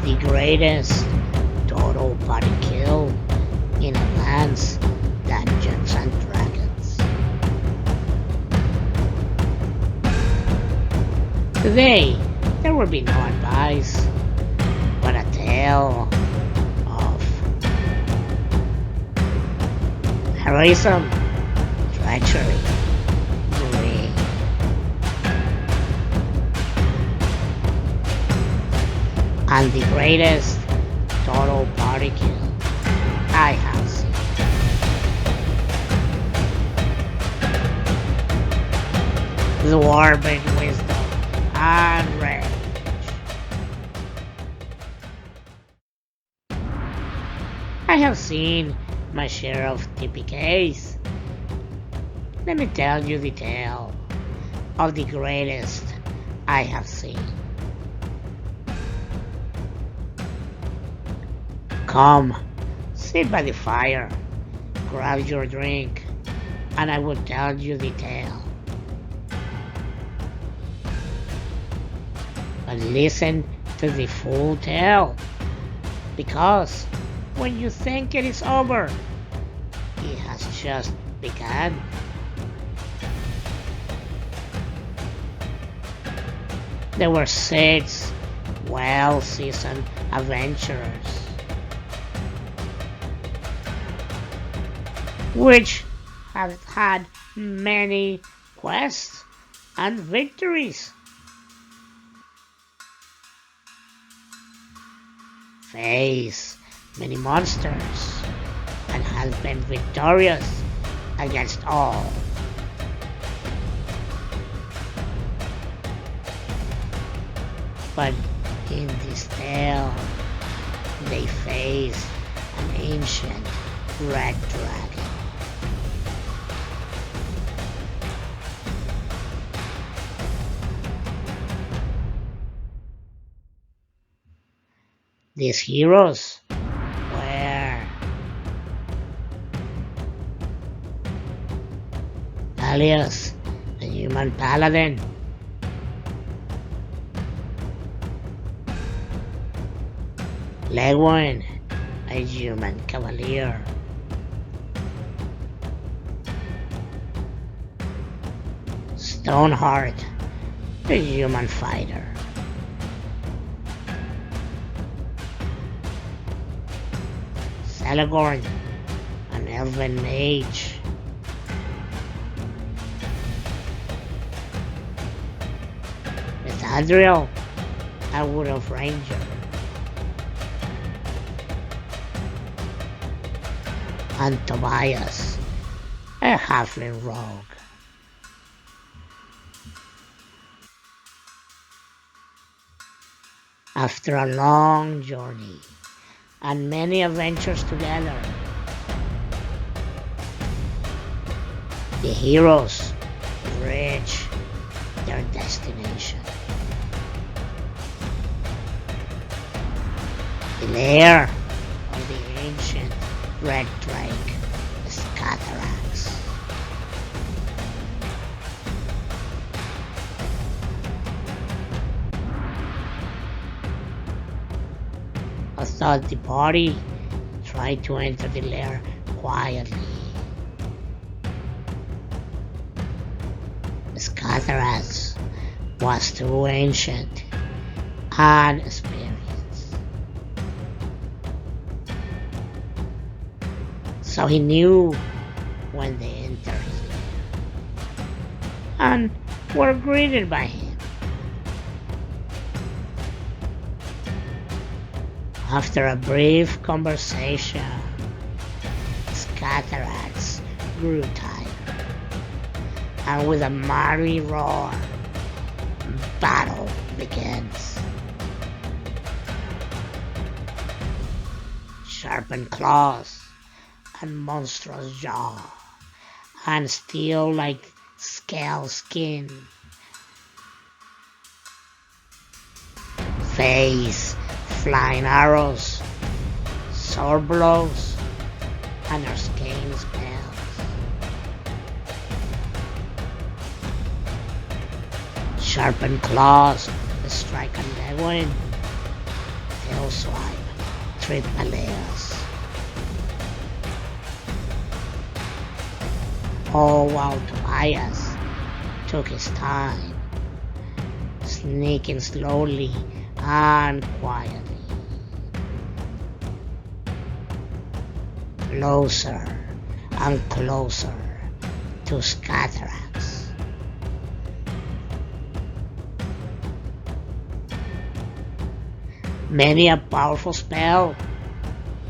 the greatest total body kill in advanced Dungeons and Dragons. Today, there will be no advice, but a tale of heroism, treachery, greed, and the greatest total party kill I have seen. Dwarven wisdom and rage. I have seen my share of TPKs. Let me tell you the tale of the greatest I have seen. Come, sit by the fire, grab your drink, and I will tell you the tale. But listen to the full tale, because when you think it is over, it has just begun. There were 6 well-seasoned adventurers, which have had many quests and victories. Face many monsters and has been victorious against all. But in this tale, they face an ancient red dragon. These heroes were Alias, a human paladin, Legwin, a human cavalier, Stoneheart, a human fighter, Celegorn, an elven mage, Adriel, a wood of ranger, and Tobias, a halfling rogue. After a long journey and many adventures together, the heroes reach their destination. The lair of the ancient red drake, Scatharax. Although the party tried to enter the lair quietly, Scatharax was too ancient and experienced. So he knew when they entered his lair and were greeted by him. After a brief conversation, Scatharax grew tired, and with a mighty roar, battle begins. Sharpened claws and monstrous jaw, and steel like scale skin. Face flying arrows, sword blows, and arcane spells. Sharpened claws strike a Legwin tail swipe tripped Peleus. All while Tobias took his time, sneaking slowly and quietly. Closer and closer to Scatterax. Many a powerful spell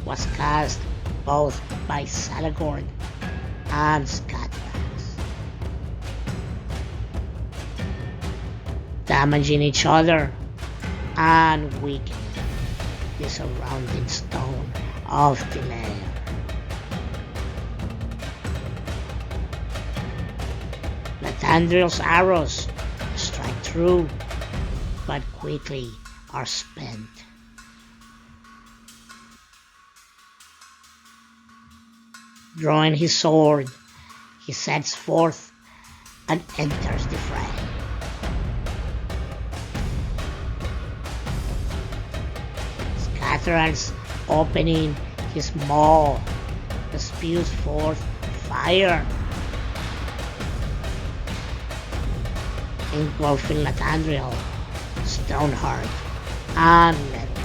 was cast both by Salagorn and Scatterax, damaging each other and weakening the surrounding stone of the lair. Latandriel's arrows strike through, but quickly are spent. Drawing his sword, he sets forth and enters the fray. Scatterax, opening his maw, spews forth fire, engulfing Latandriel, Stoneheart, and Metal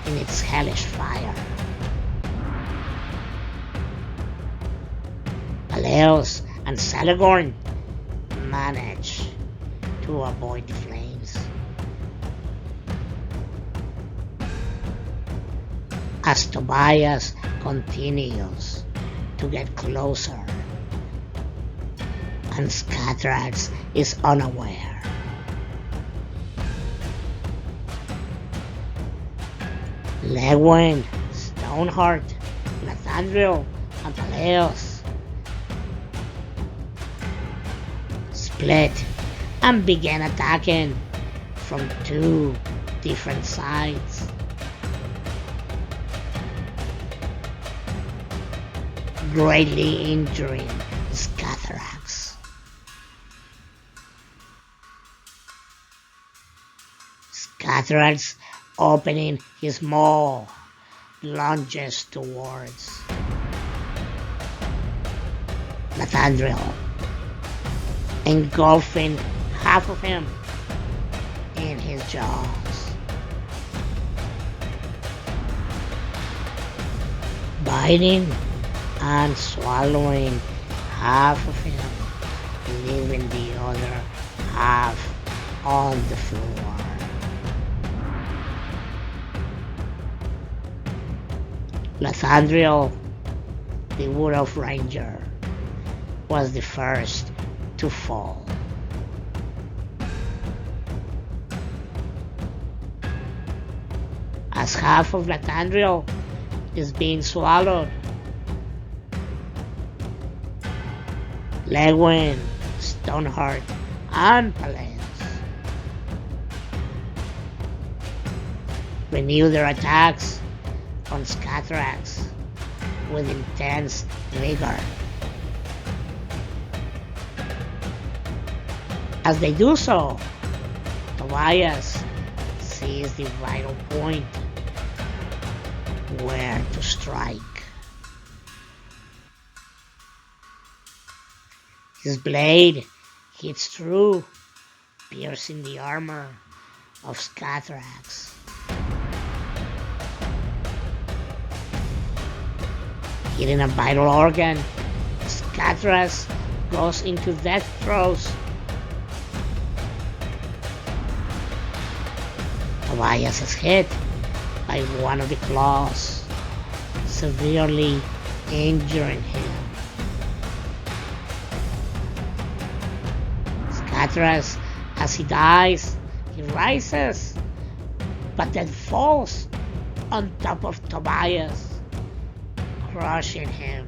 in its hellish fire. Peleus and Salagorn manage to avoid the flames. As Tobias continues to get closer, and Scatterax is unaware. Legwyn, Stoneheart, Latandriel, and Peleus split and began attacking from two different sides. Greatly injuring Scatterax. Scatterax, opening his maw, lunges towards Latandriel, engulfing half of him in his jaws. Biting and swallowing half of him, leaving the other half on the floor. Latandriel, the Wood Elf Ranger, was the first to fall. As half of Latandriel is being swallowed, Legwyn, Stoneheart, and Peleus renew their attacks on Scatterax with intense vigor. As they do so, Tobias sees the vital point where to strike. His blade hits through, piercing the armor of Scatterax. Hitting a vital organ, Scatterax goes into death throes. Tobias is hit by one of the claws, severely injuring him. Scatterax, as he dies, he rises, but then falls on top of Tobias, crushing him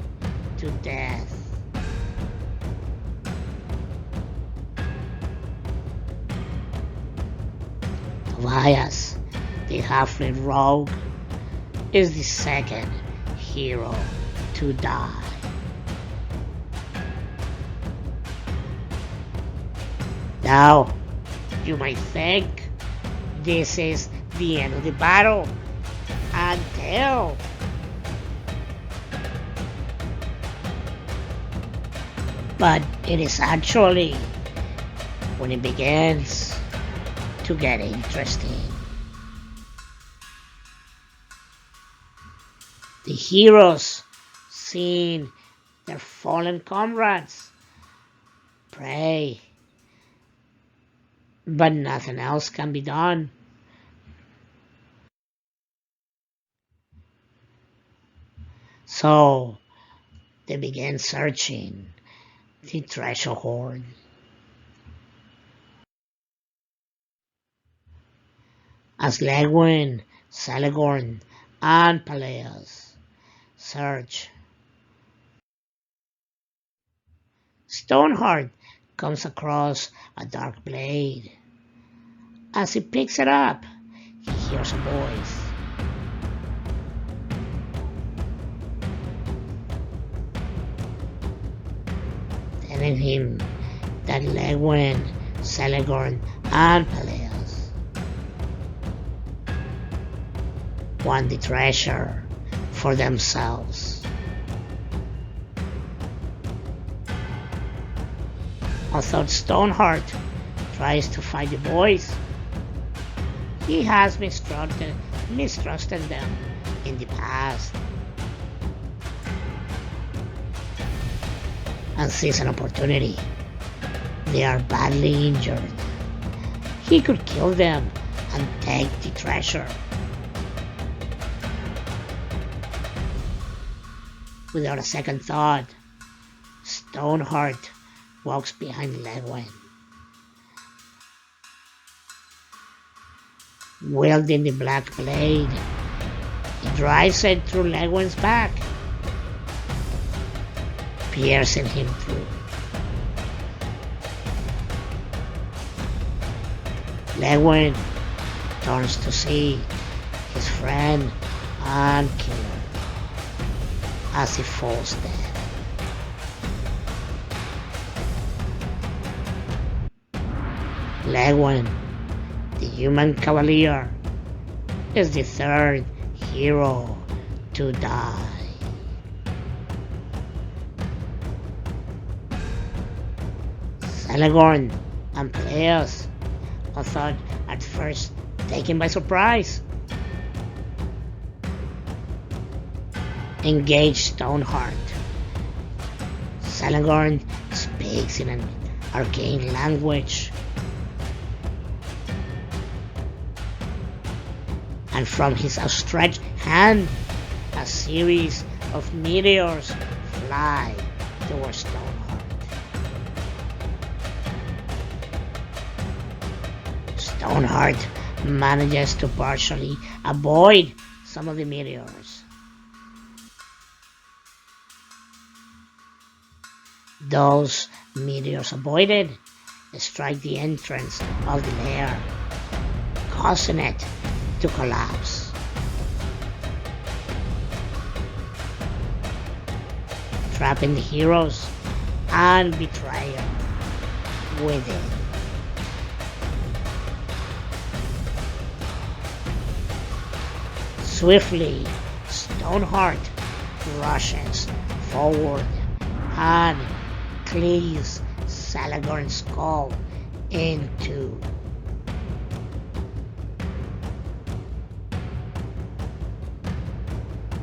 to death. Tobias, the halfling rogue, is the second hero to die. Now, you might think this is the end of the battle until but it is actually when it begins to get interesting. The heroes, seeing their fallen comrades, pray, but nothing else can be done. So they began searching the treasure hoard. As Legwin, Celegorn, and Peleus search, Stoneheart comes across a dark blade. As he picks it up, he hears a voice. Telling him that Legwin, Celegorn, and Peleus want the treasure for themselves. Although Stoneheart tries to fight the boys, he has mistrusted them in the past and sees an opportunity. They are badly injured. He could kill them and take the treasure. Without a second thought, Stoneheart walks behind Legwin. Wielding the black blade, he drives it through Legwin's back, piercing him through. Legwin turns to see his friend and killer as he falls dead. Legwin, the human cavalier, is the third hero to die. Celegorn and Peleus are thought at first taken by surprise. Engage Stoneheart. Celegorn speaks in an arcane language, and from his outstretched hand, a series of meteors fly towards Stoneheart. Stoneheart manages to partially avoid some of the meteors. Those meteors avoided strike the entrance of the lair, causing it to collapse. Trapping the heroes and betrayer within. Swiftly, Stoneheart rushes forward and cleaves Celegorn's skull in two.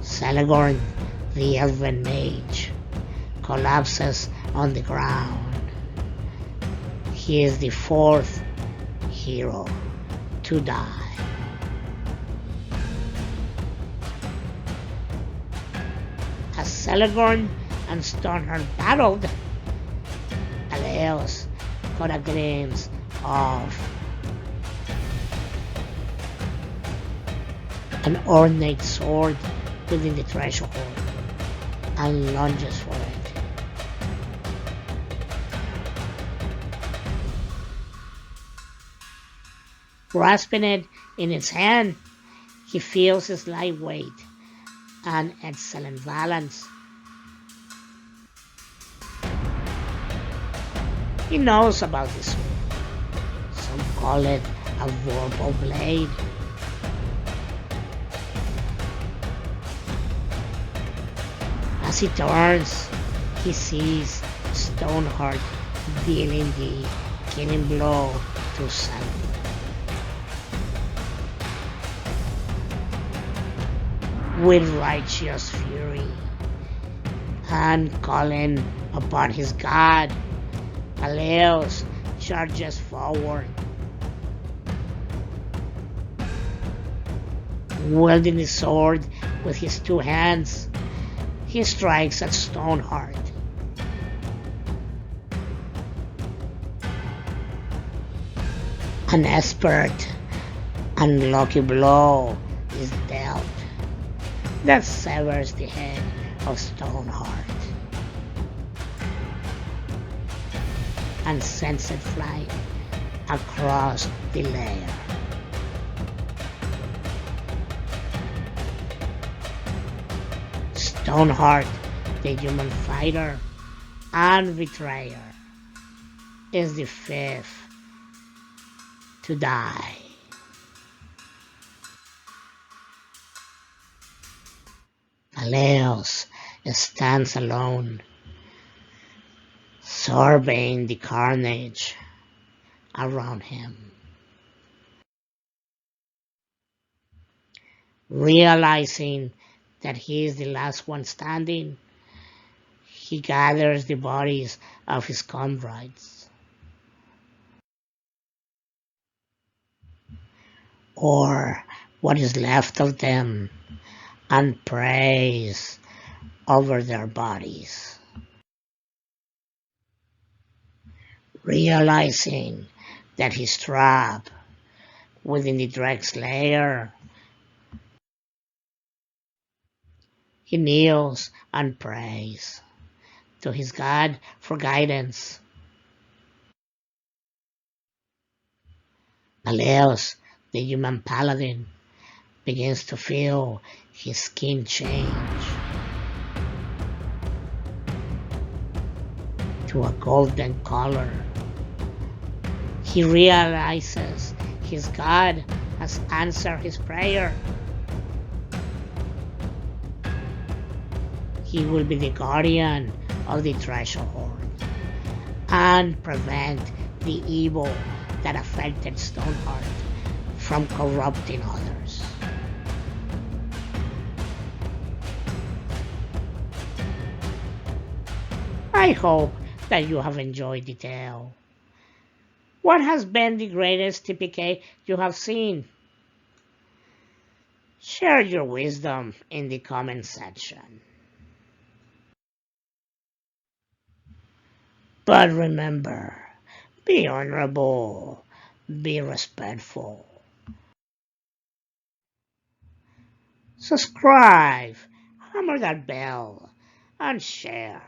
Celegorn, the elven mage, collapses on the ground. He is the fourth hero to die. As Celegorn and Stoneheart battled, Peleus caught a glimpse of an ornate sword within the treasure hoard and lunges for it. Grasping it in his hand, he feels its light weight and excellent balance. He knows about this sword. Some call it a vorpal blade, As he turns, he sees Stoneheart dealing the killing blow to Sandy. With righteous fury and calling upon his god, Aleos charges forward, wielding his sword with his two hands. He strikes at Stoneheart. An expert and lucky blow is dealt that severs the head of Stoneheart and sends it flying across the layer. Stoneheart, the human fighter and betrayer, is the fifth to die. Aleos stands alone, surveying the carnage around him. Realizing that he is the last one standing, he gathers the bodies of his comrades, or what is left of them, and prays over their bodies. Realizing that he's trapped within the Dreg's lair, he kneels and prays to his god for guidance. Aleos, the human paladin, begins to feel his skin change to a golden color. He realizes his god has answered his prayer. He will be the guardian of the treasure hoard and prevent the evil that affected Stoneheart from corrupting others. I hope that you have enjoyed the tale. What has been the greatest TPK you have seen? Share your wisdom in the comment section. But remember, be honorable, be respectful. Subscribe, hammer that bell, and share.